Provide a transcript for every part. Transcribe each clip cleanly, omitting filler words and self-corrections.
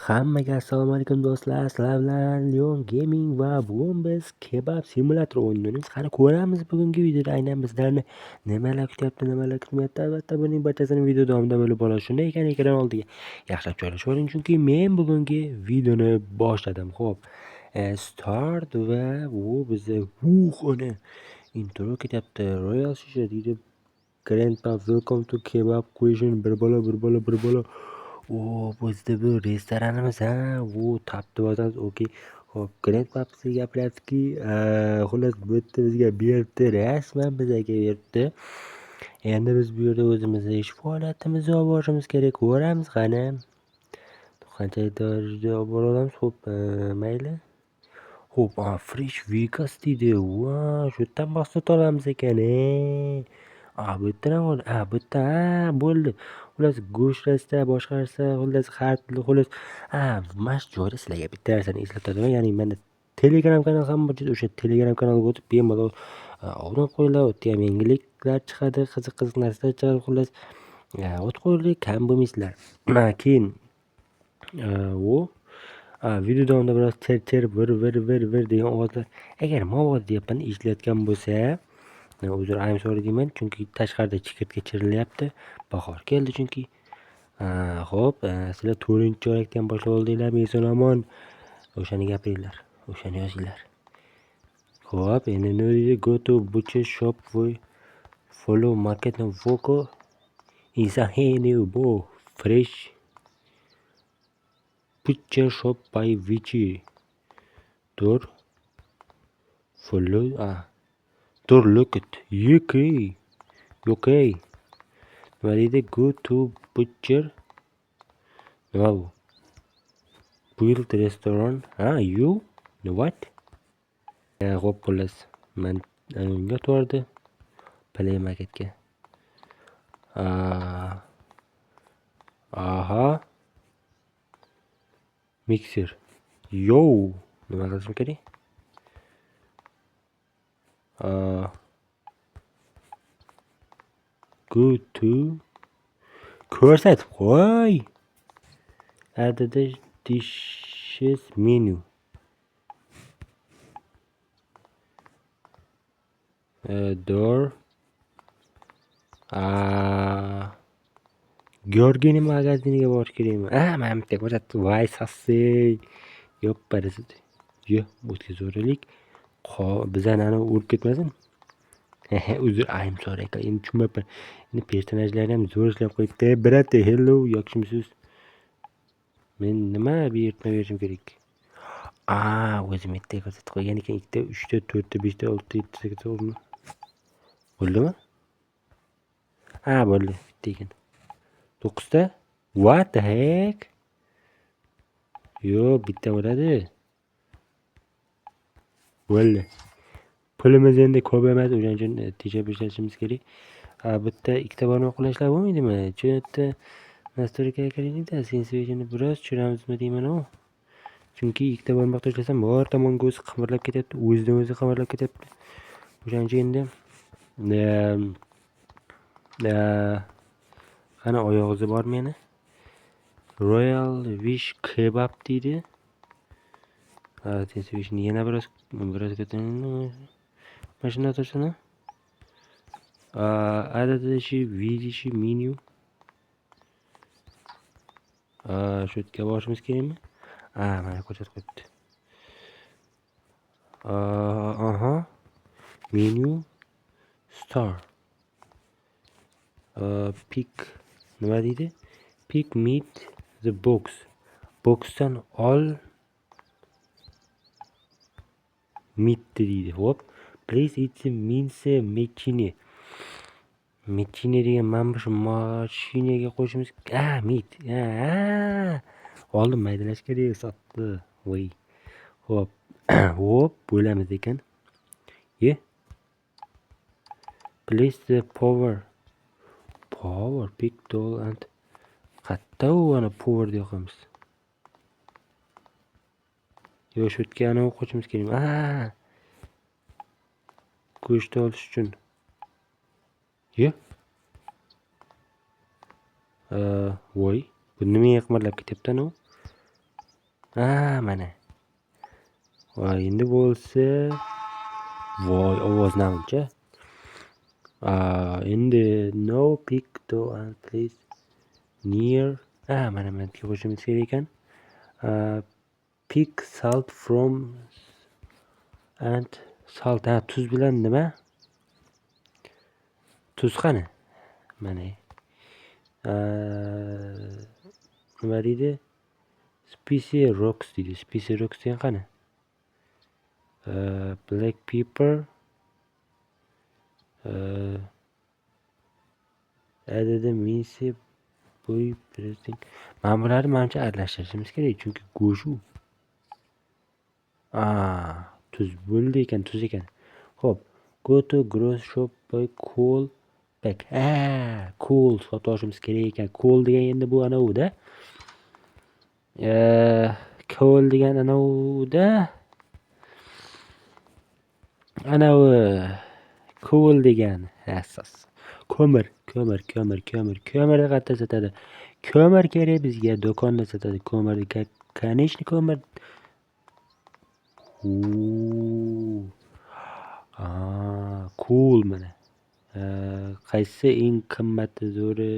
Hammaga assalomu alaykum do'stlar. Sizlar bilan Leon Gaming va bugun biz kebab simulator o'yinini qani ko'ramiz. Bugungi videoda aynan bizlarni nimalar kutyapti, nimalar kutmayapti. Albatta buning barchasini video davomida bo'lib olasiz. Shunday ekan, ekran oldiga yaxshilab joylashib oling, chunki men bugungi videoni boshladim. Xo'p, start va u bizda uni intro ketyapti. Royal shisha deydi. Grandpa welcome to kebab question. Bir bola. Bizda bu restoranimiz, u tapdi bozamiz. Okey. Xo'p, Grandpa bizga gapiryaptiki, xullas bu yerda bizga beribdi, rasman bizga beribdi. Endi biz bu yerda o'zimizni ish faoliyatimizni olib borishimiz kerak. Ko'ramiz qani. Qanchalik darajada olib bora olamiz. Xo'p, mayli. Xo'p, Fresh Vegas deydi. Shu yerdan maqsad olamiz ekan. Bu yerdan ham bu yerdan bo'ldi. Xullas go'sht rasta, boshqa narsa, xullas har xil, xullas mana shu joyda sizlarga bitta narsani eslatadiman. Ya'ni menda Telegram kanal ham bor. O'sha Telegram kanalga o'tib bemalol obuna qo'yinglar. U yerda ham yangiliklar chiqadi, qiziq narsalar chiqadi. Xullas o't qo'yinglar, kam bo'lmaysizlar. Keyin video davomida biroz ter vir degan ovozlar agar movoz deyapman eshitilayotgan bo'lsa, uzr, I'm sorry deyman, chunki tashqarida chigirtka chirilyapti. Bahor keldi chunki. Xo'p, sizlar 4-chorakdan boshlab oldinglarmi? Eson-omon. O'shani gapiringlar, o'shani yozinglar. Xo'p, endi nima deydi? Go to butcher shop follow market and voco insane bo fresh butcher shop by Vichy. Door follow door look it. Okay. Nima deydi? Go to butcher. Nima bu? Build restaurant. You? What? Xo'p, xullas. Men unga to'g'ri Play Marketga. Mixer. Yo, nima qilishim kerak? Go to ko'rsatib qo'y. Add the dishes menu. Door. Georgiyani magaziniga borish kerakmi? Mana bitta ko'rsatdi. Voy sassey. Yopparasiz. O'tkazavuraylik. Bizani urib ketmasin. Uzr, I'm sorry aka. Endi tushunmayapman. Endi personajlarni ham zo'r ishlab qo'yibdi. Brate, hello, yo'qmisiz? Men nima buyurtma berishim kerak? O'zim bitta ko'rsatib qo'ygan ekan. 2 3 4 5 6 7 8 9. Bo'ldimi? Bo'ldi. Bitta ekan. 9 ta. What the heck? Yo'q, bitta bo'ladi. Bo'ldi. Pulimiz endi ko'p emas, o'shaning uchun tejab ishlatishimiz kerak. Bitta 2 ta barmoq bilan ishlab bo'lmaydimi? Chunki nastroykaga kiringda, sensiviyani biroz tushiramiz deyman. Chunki 2 ta barmoqda ishlasam, bor tomonga o'zi qimirlab ketyapti, o'zidan o'zi qimirlab ketyapti. O'shaning uchun endi qani oyoq izi bormi yana? Royal Wish kebab deydi. Sensiviyani yana biroz ko'taring. Mashina tursana. Adadashi vidishi menu. Shu yerga borishimiz kerakmi? Mana ko'rsatib qo'yibdi. Menu star. Pick nima deydi? Pick meat the box. Boxdan all meat deydi. Xo'p. Place it means machine. Machine degan mana shu mashinaga qo'yishimiz. Meat. Oldin maydalash kerak, sotdi. Voy. Xo'p. Bo'lamiz ekan. Place the power. Pick doll and qatta ana power deyapmiz. Yo'q, shu yerga ana qo'yishimiz kerak. Go'sht olish uchun. Voy, bu nimaga qimirlab ketyapti anu? Mana. Voy, endi bo'lsa, voy, ovoz namuncha. Endi no pick to and place near. Mana men ko'rishimiz kerak ekan. Pick salt from and salt. Tuz bilan nima? Tuz qani? Mana. Nima deydi? Spicy rocks deydi. Spicy rocks degan qani? Black pepper. Added mince boy pressing. Mana bularni menimcha aralashtirishimiz kerak, chunki go'shu. Tuz bo'ldi ekan, tuz ekan. Xo'p, go to grocery shop buy coal pack. Coal sotib olishimiz kerak ekan. Coal degan endi bu anavi-da. Coal degan anavi-da. Anavi coal degan asos. Ko'mir qayerda sotadi? Ko'mir kerak bizga, do'konda sotadi ko'mirni. Конечно, ko'mir. Cool mana. Qaysi eng qimmati zo'ri?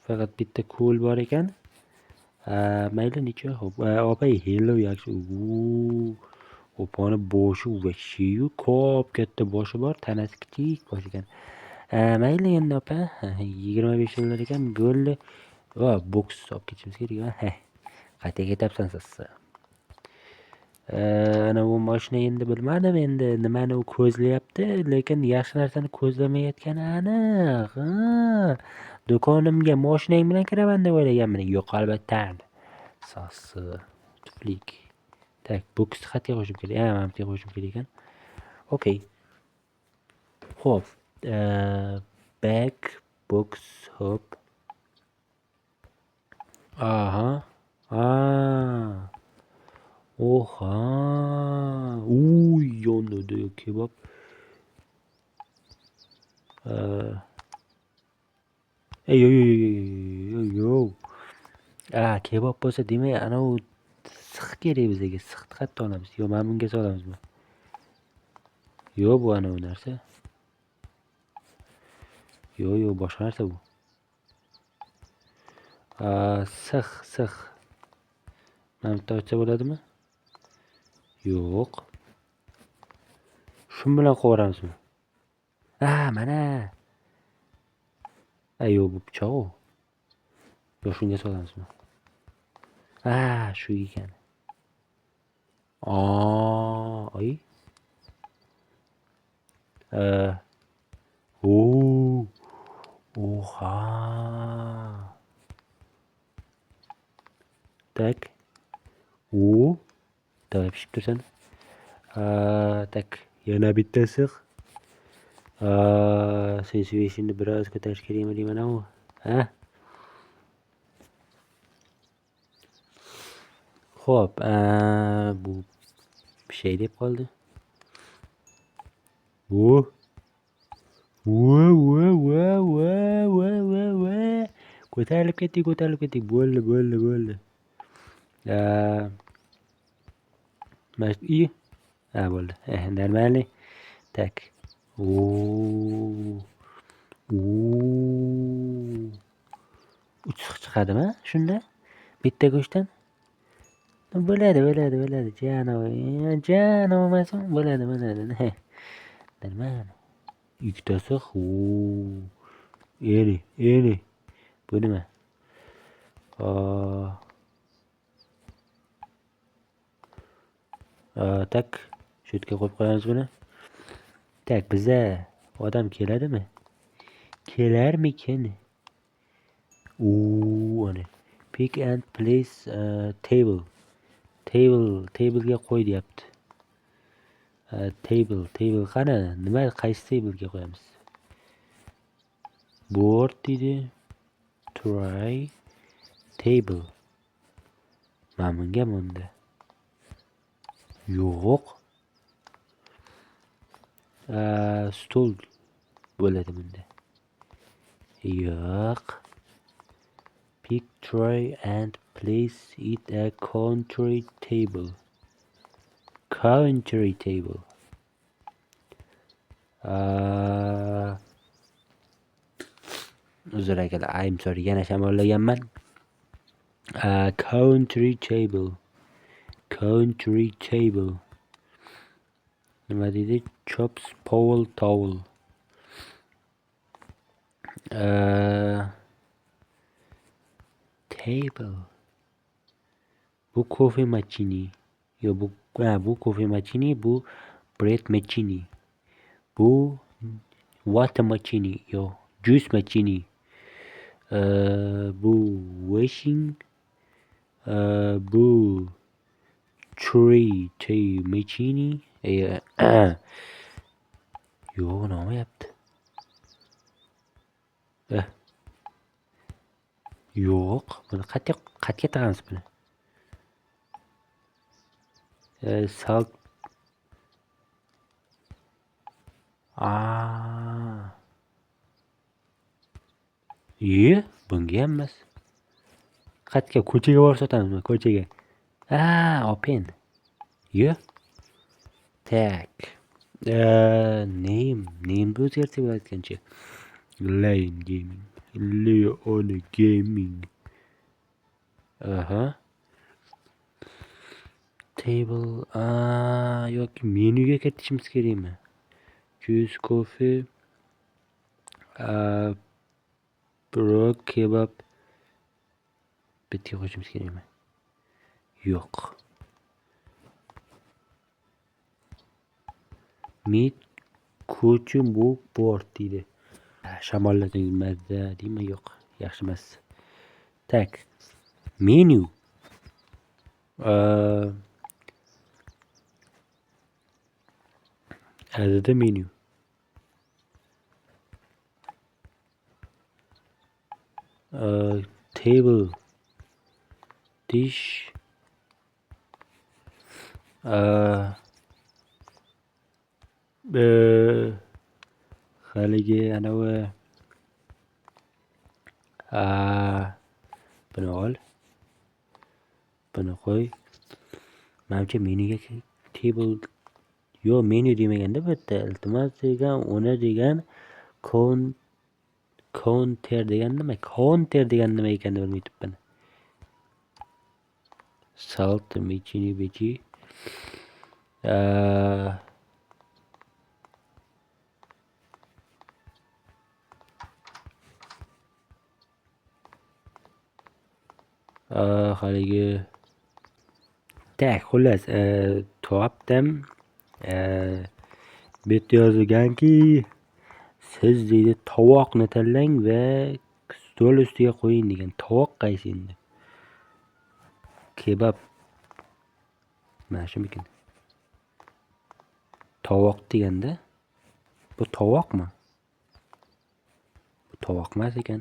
Faqat bitta cool bor ekan. Mayli necha? Opay, hello yaxshi. Opani boshi vashiyu ko'p katta boshi bor, tanasi kichik bosh ekan. Mayli endi opa, 25 dollar ekan, bo'ldi. Boks olib ketishimiz kerak. Qayerga ketyapsan siz? Ana bu mashina endi bilmadim endi nimani u ko'zlayapti, lekin yaxshi narsani ko'zlamayotgani aniq. Do'konimga mashinang bilan kiraman deb o'ylaganmiding? Yo'q, albatta. Sosi, tuflik. Tak, boks qayerga qo'yishim kerak? Mana bu yerga qo'yishim kerak ekan. Okay. Xo'p, back box hop. Yonida kebab. Yo. Kebab bo'lsa demak, ana u siq kerak bizga. Siqni qayerdan olamiz? Yo, mana bunga solamizmi? Yo, bu ana u narsa. Yo, boshqa narsa bu. Siq. Mana bu to'g'ri bo'ladimi? Yo'q. Shu bilan qo'yramizmi? Mana. Yo'q, bu pichoq u. Yo, shunga solamizmi? Shu ekan. Oy. Tak. Davay pishib tursin. Tak, yana bitta siq. Sensitivity biroz ko'tarish kerakmi deyman u. Xo'p, bu pishay deb qoldi. Ko'tarilib ketdik. Bo'ldi. Bo'ldi. Нормальный. Так. Uch siq chiqadimi shunda? Bitta go'shtdan? Bo'ladi. Janob emasmi? Bo'ladi. Nima? Ikkita siq. Eli. Bu nima? Tak, shu yerga qo'yib qo'yamiz buni. Tak, bizda odam keladimi? Kelarmikin? Ana. Pick and place table. Table'ga qo'y deyapti. Table qani? Nima, qaysi table'ga qo'yamiz? Board deydi. Try table. Mana bunga bunda. Yo'q. Stol bo'ladi bunda. Yo'q. Pick tray and place it a country table. Country table. Uzr aka, I'm sorry, yana shamollaganman. Country table. Country table. Nima deydi? Chops, Powell, towel. Table. Bu coffee machine. Yo, bu coffee machine, bu bread machine. Bu water machine. Yo, juice machine. Bu washing. Bu tree machine. Yo, nima yaptı? Yo'q, buni qatga tiqamiz buni? Salt. Bunga ham emas. Qatga ko'chaga borib sotamizmi? Ko'chaga. Open. Tak. Name'ni o'zgartirib bo'layotgancha. Lion Gaming. Leon Gaming. Table. Yoki menyuga kiritishimiz kerakmi? Juice, coffee. Bro kebab. Bitta qo'shimiz kerakmi? Yo'q. Meat, ko'chim bu board deydi. Shamollatingizda deymi? Yo'q, yaxshi emas. Tak. Menu. Add the menu. Table. Dish. Haligi anavi buni ol. Buni qo'y. Menimcha menyuga table. Yo, menu demaganda bu yerda. Iltimos degan, uni degan, counter degan nima? Counter degan nima ekanini bilmay turibman. Salt, mechini, bechi. Haligi. Tak, xullas, topdim. Bu yerda yozilganki, siz deydi tovoqni tanlang va stol ustiga qo'ying degan. Tovoq qaysi endi? Kebab. Mana shumikin. Tovoq deganda, bu tovoqmi? Bu tovoq emas ekan.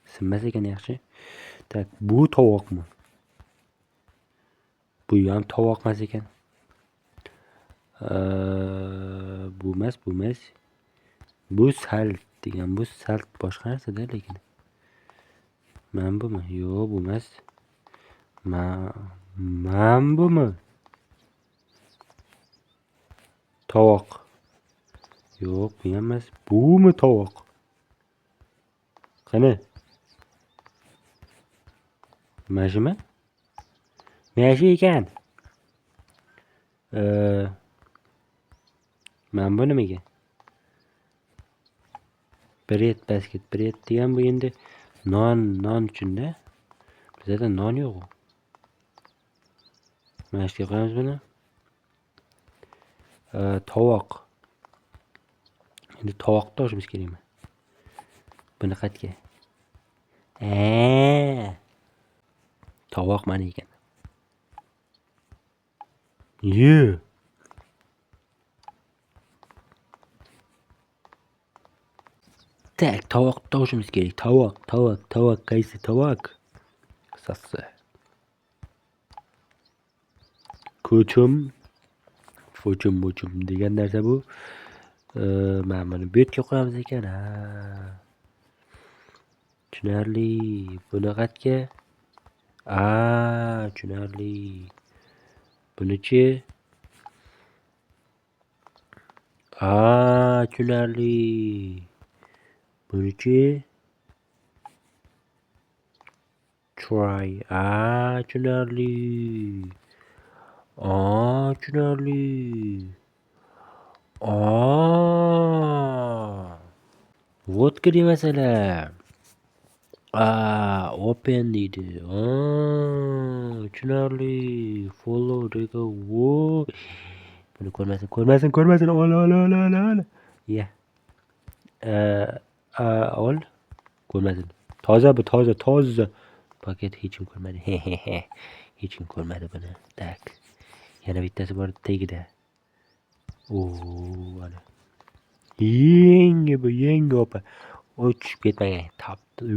Sinmas ekan yaxshi. Tak, bu tovoqmi? Bu ham tovoq emas ekan. Bu emas. Bu salt degan. Bu salt boshqa narsa-da lekin. Men bumi? Yo'q, bu emas. Men bumi? Tovoq. Yo'q, bu ham emas. Bumi tovoq? Qani? Mana shumi? Mana shu ekan. Men bu nimaga? Bread basket. Bread degan bu endi non uchun-da. Bizda non yo'q. Mana shuga qo'yamiz buni. Tovoq. Endi tovoqni olishimiz kerakmi? Buni qayerga? Tovoq mana ekan. Tak, tovoqni olishimiz kerak. Tovoq. Qaysi tovoq? Sassa. Ko'chim degan narsa bu. Mana buni bu yerga qo'yamiz ekan. Tushunarli. Bunaqatga. Tushunarli. Bunichi? Tushunarli. Bunichi? Try. Tushunarli. Tushunarli. Vodka demasalar. Open deydi. Tushunarli. Follow deydi. Buni ko'rmasin. Ol. Ya. Ol. Ko'rmasin. Toza bu, toza. Paket hech kim ko'rmadi. Hech kim ko'rmadi buni. Tak. Yana bittasi bor tagida. Ana. Yangi opa. Tushib ketmagan. Tapdi.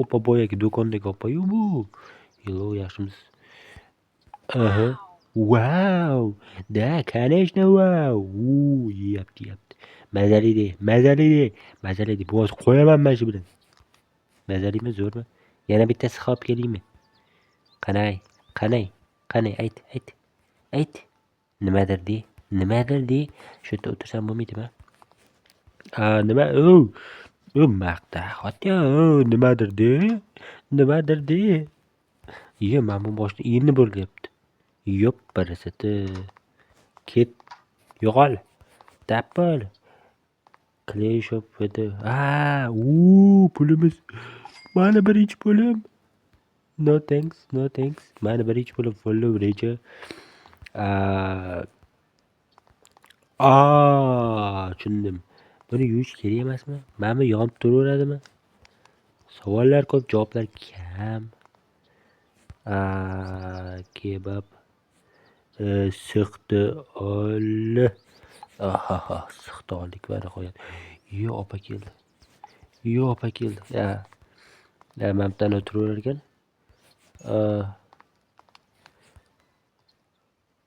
Opa boyagi do'kondagi opa bu. Hello, yaxshimisiz? Wow. Da, конечно, wow. Yeyapti. Mazali de. Boz qo'yaman mana shu bilan. Mazalimi, zo'rmi? Yana bittasi olib kelingmi? Qanay? Ayt. Nimadir de. Shu yerda o'tirsam bo'lmaydimi? Nima? Maqta. Xotya, nimadir de. Men bu boshda endi bo'lyapti. Yo'q, parasiti. Ket. Yo'qol. Tapol. Clay shop edi. Pulimiz. Mana birinchi pulim. No thanks. Mana birinchi pulim follow reja. Tushundim. Buni yuvish kerak emasmi? Mana bu yonib turaveradimi? Savollar ko'p, javoblar kam. Kebab. Siqdi ol. Siqdi oldik va nihoyat. Opa keldi. Mana bu yerda o'tiraverar ekan.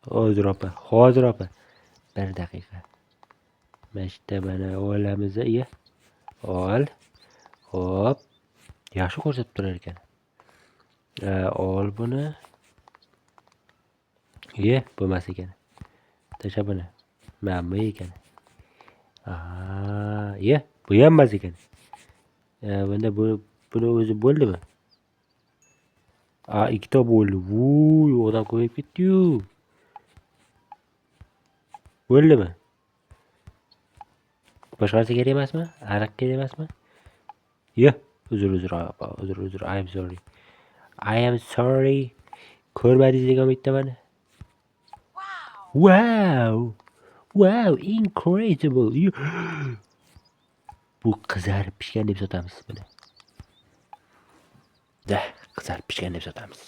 Hozir opa. 1 daqiqa. Mana olamiz. Ol. Hop. Yaxshi ko'rsatib turar ekan. Ol buni. Bo'lmas ekan. Tasha buni. Mana bu ekan. Bu ham emas ekan. Bunda buni o'zi bo'ldimi? Ikkita bo'ldi. Odam ko'payib ketdi-yu. Bo'ldimi? Boshqasi kerak emasmi? Ariq kerak emasmi? Uzr. I am sorry. Ko'rmadingiz degan bittamani. Wow, incredible. Bu qizarib pishgan deb sotamiz buni. Qizarib pishgan deb sotamiz.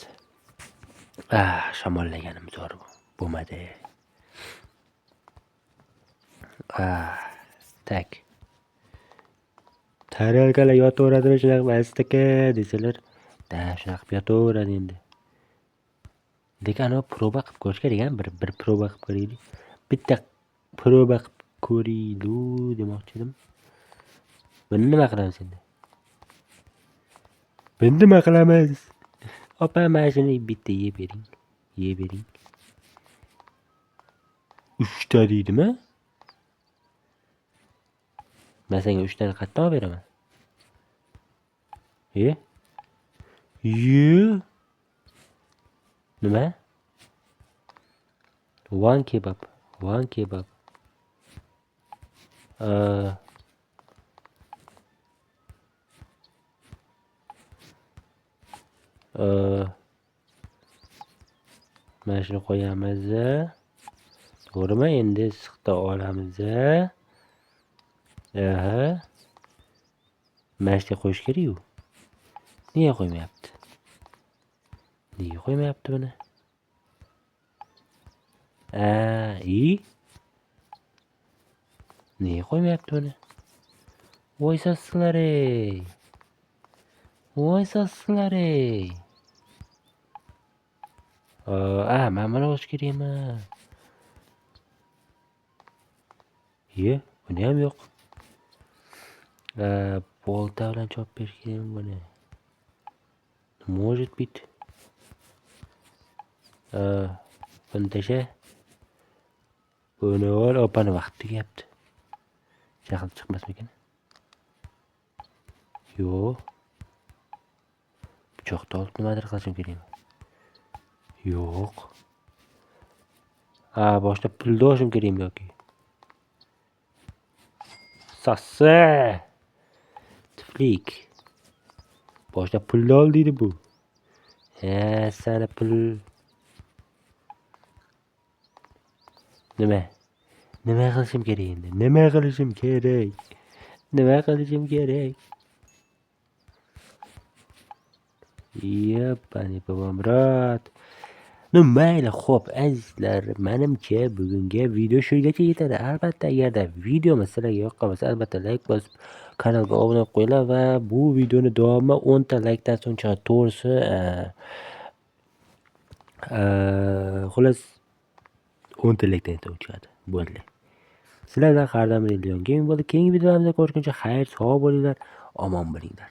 Shamollaganim zo'r bo'lmadi. Tak. Tarelkalar yotaveradimi shunaqa mastaka desalar, shunaqa yotaveradi endi. Lekin proba qilib ko'rish kerak, bir proba qilib ko'raylik. Bitta proba qilib ko'raylik demoqchi edim. Buni nima qilamiz endi? Opa, mana shuni bitta yeb bering. 3 ta deydimi? Men senga 3 tani qatdan olib beraman. Nima? One kebab. Mana shuni qo'yamiz. To'g'rimi? Endi siqta olamiz. Mana shunga qo'yish kerak-ku. Nega qo'ymayapti buni? Nega qo'ymayapti buni? Voy sassinlar-ey. Men buni olish kerakmi? Buni ham yo'q. Bolta bilan chopib berish kerakmi buni? Может быть. Buni tasha. Buni ol, opani vaqt tugayapti. Jahl chiqmasmikan? Yo'q. Pichoqni olib nimadir qilishim kerakmi? Yo'q. Boshda pulni olishim kerakmi yoki? Sassa! Tiflik. Boshda pulni ol deydi bu. Sana pul. Nima? Nima qilishim kerak endi? Nima qilishim kerak? Yo'pani bobomrod. Mayli, xo'p, azizlar, menimcha bugungi video shugacha yetadi. Albatta, agarda videomiz sizlarga yoqqan bo'lsa, albatta like bosib, kanalga obuna bo'lib qo'yinglar va bu videoni davomi 10 ta likedan so'ng chiqadi. To'g'risi, xullas 10 ta likedan so'ng chiqadi. Bo'ldi. Sizlar bilan har doim Gaming bo'ldi. Keyingi videolarda ko'rishguncha xayr, sog' bo'linglar, omon bo'linglar.